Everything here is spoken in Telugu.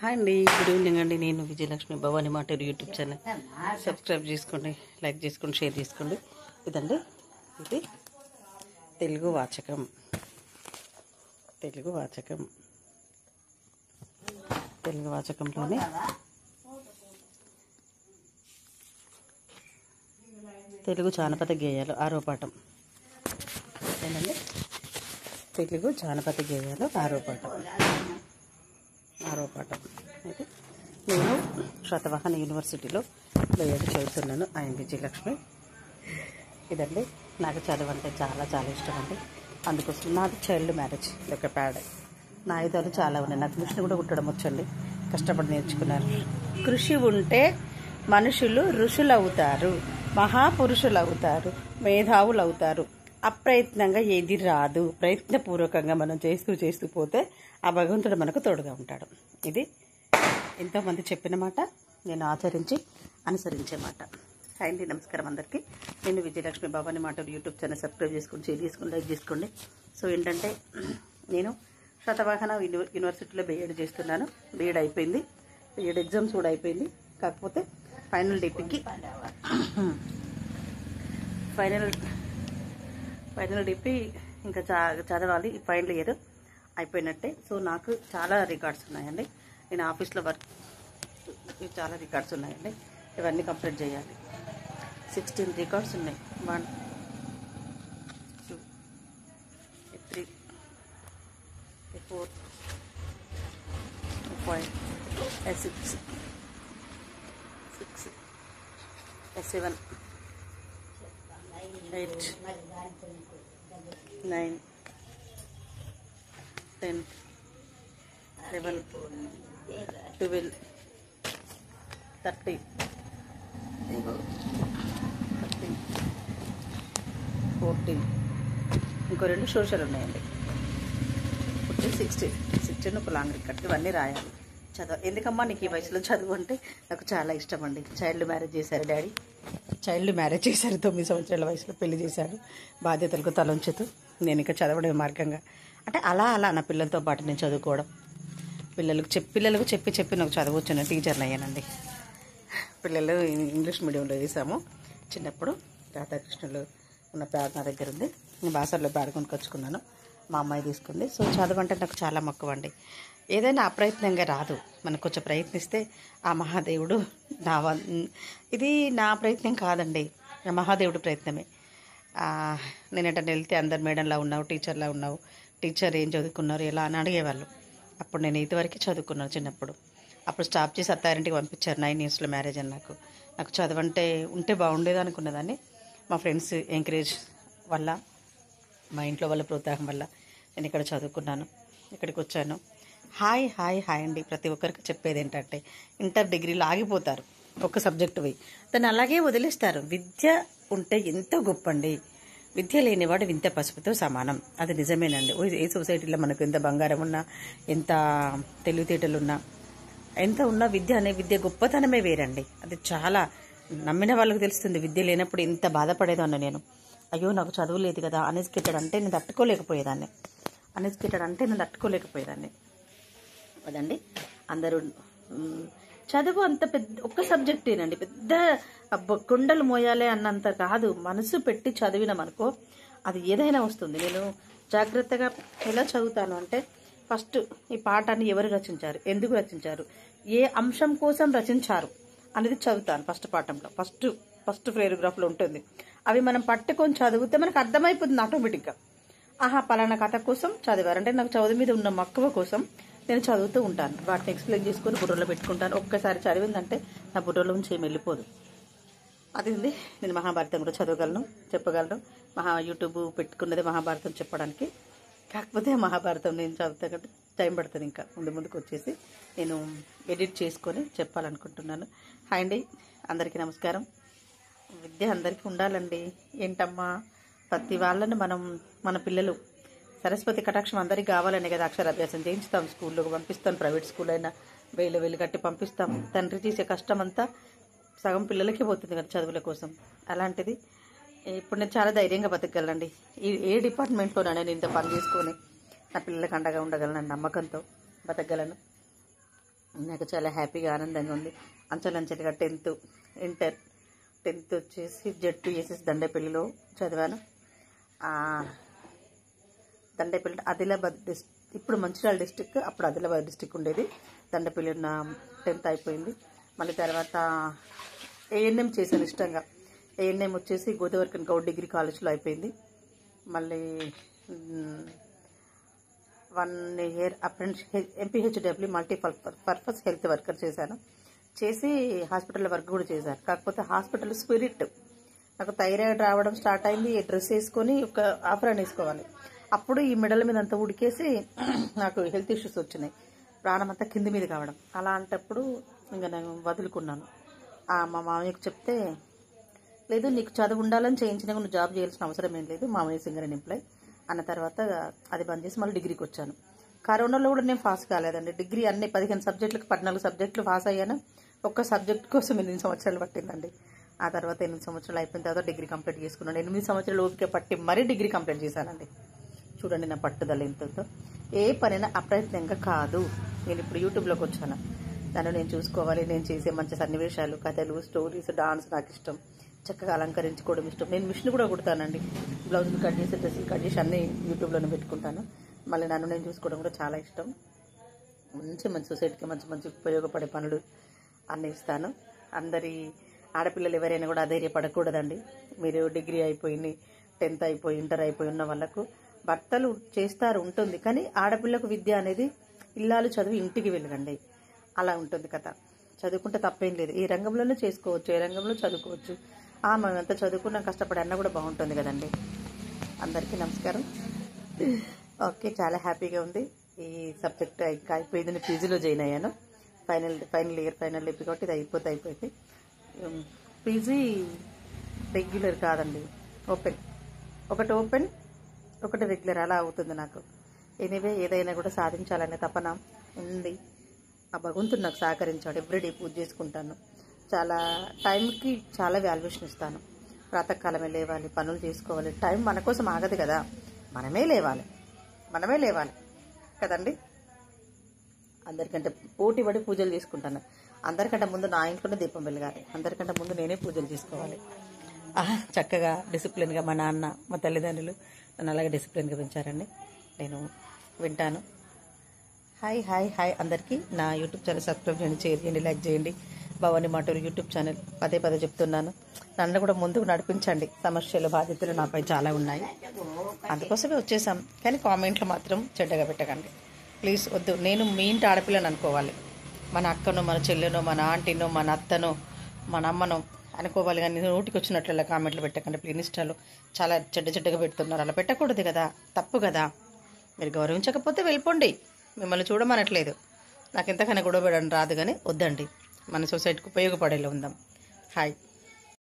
హాయ్ అండి, గుడ్ ఈవినింగ్ అండి. నేను Vijayalakshmi Bhavani Maturu YouTube channel subscribe చేసుకోండి, లైక్ చేసుకోండి, షేర్ చేసుకోండి. ఇదండి, ఇది తెలుగు వాచకం. తెలుగు వాచకంలోనే తెలుగు జానపద గేయాలు 6వ పాఠం. ఏంటండి, తెలుగు జానపద గేయాలు 6వ పాఠం. అయితే నేను శతవాహన యూనివర్సిటీలో బీఎడ్ చదువుతున్నాను. ఆయన విజయలక్ష్మి. ఇదండి, నాకు చదువు అంటే చాలా చాలా ఇష్టం అండి. అందుకోసం నాది చైల్డ్ మ్యారేజ్ ఒక ప్యాడ్. నా ఆయుధాలు చాలా ఉన్నాయి. నాకు మిషన్ కూడా కుట్టడం వచ్చండి, కష్టపడి నేర్చుకున్నాను. కృషి ఉంటే మనుషులు ఋషులు అవుతారు, మహాపురుషులు అవుతారు, మేధావులు అవుతారు. అప్రయత్నంగా ఏది రాదు. ప్రయత్నపూర్వకంగా మనం చేస్తూ పోతే ఆ భగవంతుడు మనకు తోడుగా ఉంటాడు. ఇది ఎంతోమంది చెప్పిన మాట, నేను ఆచరించి అనుసరించే మాట. హాయ్ అండి, నమస్కారం అందరికీ. నేను Vijayalakshmi Bhavani Maturu YouTube channel subscribe చేసుకోండి, షేర్ చేసుకోండి, లైక్ చేసుకోండి. సో ఏంటంటే, నేను శతవాహన యూనివర్సిటీలో బీఎడ్ చేస్తున్నాను. బీఎడ్ అయిపోయింది, బీఎడ్ ఎగ్జామ్స్ కూడా అయిపోయింది. కాకపోతే ఫైనల్ డిపికి ఫైనల్ డిపి ఇంకా చదవాలి. ఫైనల్ ఇయర్ అయిపోయినట్టే. సో నాకు చాలా రికార్డ్స్ ఉన్నాయండి. నేను ఆఫీస్లో వర్క్, చాలా రికార్డ్స్ ఉన్నాయండి. ఇవన్నీ కంప్లీట్ చేయాలి. 16 రికార్డ్స్ ఉన్నాయి. 1 2 3 4 5 6 7 8 9 10 11 12 13 14 ఇంకో 2 సోషల్ ఉన్నాయండి. 16 ఒక లాంగ్ రికార్డ్. ఇవన్నీ రాయాలి. ఎందుకమ్మా నీకు ఈ వయసులో చదువు అంటే నాకు చాలా ఇష్టం అండి. చైల్డ్ మ్యారేజ్ చేశారు డాడీ. 9 సంవత్సరాల వయసులో పెళ్లి చేశారు. బాధ్యతలకు తలంచుతూ నేను ఇంకా చదవడం మార్గంగా అంటే అలా నా పిల్లలతో పాటు నేను చదువుకోవడం, పిల్లలకు చెప్పి నాకు చదవచ్చును. టీచర్ని అయ్యానండి. పిల్లలు ఇంగ్లీష్ మీడియంలో వేసాము. చిన్నప్పుడు రాధాకృష్ణులు ఉన్న ప్యాడ్ నా దగ్గర ఉంది. నేను బాసర్లో ప్యాడ్ కొనుక్కొచ్చుకున్నాను, మా అమ్మాయి తీసుకుంది. సో చదువు అంటే నాకు చాలా మక్కువ అండి. ఏదైనా అప్రయత్నంగా రాదు. మనకు కొంచెం ప్రయత్నిస్తే ఆ మహాదేవుడు ఇది నా ప్రయత్నం కాదండి, ఆ మహాదేవుడు ప్రయత్నమే. నేనంటే వెళ్తే అందరు మేడంలా ఉన్నావు, టీచర్లా ఉన్నావు, టీచర్ ఏం చదువుకున్నారు ఎలా అని అడిగేవాళ్ళు. అప్పుడు నేను ఇదివరకు చదువుకున్నాను చిన్నప్పుడు. అప్పుడు స్టాప్ చేసి అత్తారింటికి పంపించారు. 9 ఇయర్స్లో మ్యారేజ్ అని. నాకు చదువు అంటే ఉంటే బాగుండేది అనుకున్నదాన్ని. మా ఫ్రెండ్స్ ఎంకరేజ్ వల్ల, మా ఇంట్లో వాళ్ళ ప్రోత్సాహం వల్ల నేను ఇక్కడ చదువుకున్నాను, ఇక్కడికి వచ్చాను. హాయ్ అండి. ప్రతి ఒక్కరికి చెప్పేది ఏంటంటే, ఇంటర్ డిగ్రీలో ఆగిపోతారు ఒక సబ్జెక్టు పోయి, దాన్ని అలాగే వదిలేస్తారు. విద్య ఉంటే ఎంతో గొప్ప అండి. విద్య లేనివాడు వింత పసుపుతో సమానం. అది నిజమేనండి. ఏ సొసైటీలో మనకు ఎంత బంగారం ఉన్నా, ఎంత తెలివితేటలున్నా, ఎంత ఉన్నా విద్య గొప్పతనమే వేరండి. అది చాలా నమ్మిన వాళ్ళకి తెలుస్తుంది. విద్య లేనప్పుడు ఎంత బాధపడేదో అన్న నేను. అయ్యో నాకు చదువు లేదు కదా, అన్ఎడ్యుకేటెడ్ అంటే నేను తట్టుకోలేకపోయేదాన్ని. అదండి, అందరూ చదువు అంత పెద్ద ఒక్క సబ్జెక్టేనండి, పెద్ద కొండలు మోయాలి అన్నంత కాదు. మనసు పెట్టి చదివినామనుకో అది ఏదైనా వస్తుంది. నేను జాగ్రత్తగా ఎలా చదువుతాను అంటే, ఫస్ట్ ఈ పాఠాన్ని ఎవరు రచించారు, ఎందుకు రచించారు, ఏ అంశం కోసం రచించారు అనేది చదువుతాను. ఫస్ట్ పాఠంలో ఫస్ట్ పేరాగ్రాఫ్లో ఉంటుంది. అవి మనం పట్టుకొని చదివితే మనకు అర్థమైపోతుంది ఆటోమేటిక్గా. పలానా కథ కోసం చదివారు అంటే నాకు చదువు మీద ఉన్న మక్కువ కోసం నేను చదువుతూ ఉంటాను. వాటిని ఎక్స్ప్లెయిన్ చేసుకొని బుర్రలో పెట్టుకుంటాను. ఒక్కసారి చదివిందంటే నా బుర్రలో నుంచి ఏమి వెళ్ళిపోదు. అది ఉంది. నేను మహాభారతం కూడా చదవగలను, చెప్పగలను. యూట్యూబ్ పెట్టుకున్నది మహాభారతం చెప్పడానికి. కాకపోతే మహాభారతం నేను చదువుతా కంటే టైం పడుతుంది. ఇంకా ముందుకు వచ్చేసి నేను ఎడిట్ చేసుకొని చెప్పాలనుకుంటున్నాను. హాయ్ అండి, అందరికీ నమస్కారం. విద్య అందరికీ ఉండాలండి. ఏంటమ్మా, ప్రతి వాళ్ళని మన పిల్లలు సరస్వతి కటాక్షం అందరికీ కావాలనే కదా అక్షరాభ్యాసం చేయించుతాం. స్కూల్లోకి పంపిస్తాం, ప్రైవేట్ స్కూల్ అయినా వేలు కట్టి పంపిస్తాం. తండ్రి చేసే కష్టం అంతా సగం పిల్లలకే పోతుంది కదా చదువుల కోసం. అలాంటిది ఇప్పుడు నేను చాలా ధైర్యంగా బతకగలండి. ఏ డిపార్ట్మెంట్లోనైనా నేను ఇంత పని చేసుకొని నా పిల్లలకు అండగా ఉండగలను నమ్మకంతో బతకగలను. నాకు చాలా హ్యాపీగా ఆనందంగా ఉంది. అంచెలంచెలుగా 10th, ఇంటర్, 10th వచ్చేసి జెడ్పీఎస్ఎస్ దండేపల్లిలో చదివాను. దండేపల్లి ఆదిలాబాద్ ఇప్పుడు మంచిర్యాల డిస్టిక్, అప్పుడు ఆదిలాబాద్ డిస్టిక్ ఉండేది. దండేపల్లి ఉన్న 10th అయిపోయింది. మళ్ళీ తర్వాత ఏఎన్ఎం చేశాను ఇష్టంగా. ఏఎన్ఎం వచ్చేసి గోదావరి గౌడ్ డిగ్రీ కాలేజ్లో అయిపోయింది. మళ్ళీ 1 year apprentice MPHW multipurpose health worker చేశాను. చేసి హాస్పిటల్లో వర్క్ కూడా చేశాను. కాకపోతే హాస్పిటల్ స్పిరిట్, నాకు థైరాయిడ్ రావడం స్టార్ట్ అయింది. డ్రెస్ వేసుకొని ఒక ఆఫ్రాన్ వేసుకోవాలి. అప్పుడు ఈ మెడల మీద అంతా ఉడికేసి నాకు హెల్త్ ఇష్యూస్ వచ్చినాయి. ప్రాణం అంతా కింది మీద కావడం. అలాంటప్పుడు ఇంకా నేను వదులుకున్నాను. మా మామయ్యకు చెప్తే, లేదు నీకు చదువు ఉండాలని చేయించినా నువ్వు జాబ్ చేయాల్సిన అవసరం ఏం లేదు, మామయ్య సింగర్ అండ్ ఎంప్లాయ్ అన్న తర్వాత అది బంద్ చేసి మళ్ళీ డిగ్రీకి వచ్చాను. కరోనాలో కూడా నేను పాస్ కాలేదండి. డిగ్రీ అన్ని 15 సబ్జెక్టులకు 14 సబ్జెక్టులు పాస్ అయ్యాను. ఒక్క సబ్జెక్ట్ కోసం 8 సంవత్సరాలు పట్టిందండి. ఆ తర్వాత 8 సంవత్సరాలు అయిపోయిన తర్వాత డిగ్రీ కంప్లీట్ చేసుకున్నాను. 8 సంవత్సరాలు ఓపిక పట్టి మరీ డిగ్రీ కంప్లీట్ చేశానండి. చూడండి నా పట్టుదల ఎంతో. ఏ పనైనా అప్రయత్నంగా కాదు. నేను ఇప్పుడు యూట్యూబ్లోకి వచ్చాను. నన్ను నేను చూసుకోవాలి, నేను చేసే మంచి సన్నివేశాలు, కథలు, స్టోరీస్, డాన్స్ నాకు ఇష్టం. చక్కగా అలంకరించుకోవడం ఇష్టం. నేను మిషన్ కూడా కుడతానండి. బ్లౌజులు కట్ చేసి, డ్రెస్సులు కట్ చేసి అన్నీ యూట్యూబ్లోనే పెట్టుకుంటాను. మళ్ళీ నన్ను నేను చూసుకోవడం కూడా చాలా ఇష్టం. మంచి సొసైటీకి మంచి ఉపయోగపడే పనులు అన్నీ ఇస్తాను. అందరి ఆడపిల్లలు ఎవరైనా కూడా అధైర్యపడకూడదండి. మీరు డిగ్రీ అయిపోయింది, 10th అయిపోయి, ఇంటర్ అయిపోయి ఉన్న వాళ్ళకు భర్తలు చేస్తారు ఉంటుంది. కానీ ఆడపిల్లకు విద్య అనేది ఇల్లాలు చదివి ఇంటికి వెలుగండి. అలా ఉంటుంది కదా. చదువుకుంటే తప్పేం లేదు. ఏ రంగంలోనూ చేసుకోవచ్చు, ఏ రంగంలో చదువుకోవచ్చు. మేమంతా చదువుకున్నాం, కష్టపడి అన్న కూడా బాగుంటుంది కదండి. అందరికీ నమస్కారం. ఓకే, చాలా హ్యాపీగా ఉంది. ఈ సబ్జెక్ట్ ఇంకా అయిపోయింది. నేను పీజీలో జాయిన్ అయ్యాను. ఫైనల్ ఇయర్ కాబట్టి ఇది అయిపోయింది. పీజీ రెగ్యులర్ కాదండి, ఓపెన్. ఒకటి ఓపెన్, ఒకటి రెగ్యులర్, అలా అవుతుంది నాకు. ఎనీవే ఏదైనా కూడా సాధించాలనే తపన ఉంది. ఆ భగవంతుడు నాకు సహకరించాడు. ఎవ్రీడే పూజ చేసుకుంటాను. చాలా టైంకి చాలా వాల్యుయేషన్ ఇస్తాను. ప్రాతకాలమే లేవాలి, పనులు చేసుకోవాలి. టైం మన కోసం ఆగదు కదా, మనమే లేవాలి కదండి. అందరికంటే పోటీ పడి పూజలు చేసుకుంటాను. అందరికంటే ముందు నా ఇంట్లోనే దీపం వెలగాలి. అందరికంటే ముందు నేనే పూజలు చేసుకోవాలి. చక్కగా డిసిప్లిన్గా మా నాన్న, మా తల్లిదండ్రులు నన్ను అలాగే డిసిప్లిన్గా పెంచారండి. నేను వింటాను. హాయ్ అందరికీ. నా యూట్యూబ్ ఛానల్ సబ్స్క్రైబ్ చేయండి, షేర్ చేయండి, లైక్ చేయండి. భవానీ మాటూరు యూట్యూబ్ ఛానల్ పదే చెప్తున్నాను. నన్ను కూడా ముందుకు నడిపించండి. సమస్యలు, బాధ్యతలు నాపై చాలా ఉన్నాయి. అందుకోసమే వచ్చేసాం. కానీ కామెంట్లు మాత్రం చెడ్డగా పెట్టకండి ప్లీజ్. వద్దు. నేను మీ ఇంటి ఆడపిల్లని అనుకోవాలి. మన అక్కనో, మన చెల్లెనో, మన ఆంటీనో, మన అత్తనో, మన అమ్మనో అనుకోవాలి. కానీ నోటికి వచ్చినట్ల కామెంట్లు పెట్టకండి ప్లీజ్. ఇన్స్టాలో చాలా చెడ్డగా పెడుతున్నారు. అలా పెట్టకూడదు కదా, తప్పు కదా. మీరు గౌరవించకపోతే వెళ్ళిపోండి. మిమ్మల్ని చూడమనట్లేదు. నాకు ఎంతకైనా గొడవ పెట్టడం రాదు, కానీ వద్దండి. మన సొసైటీకి ఉపయోగపడేలా ఉందాం. హాయ్.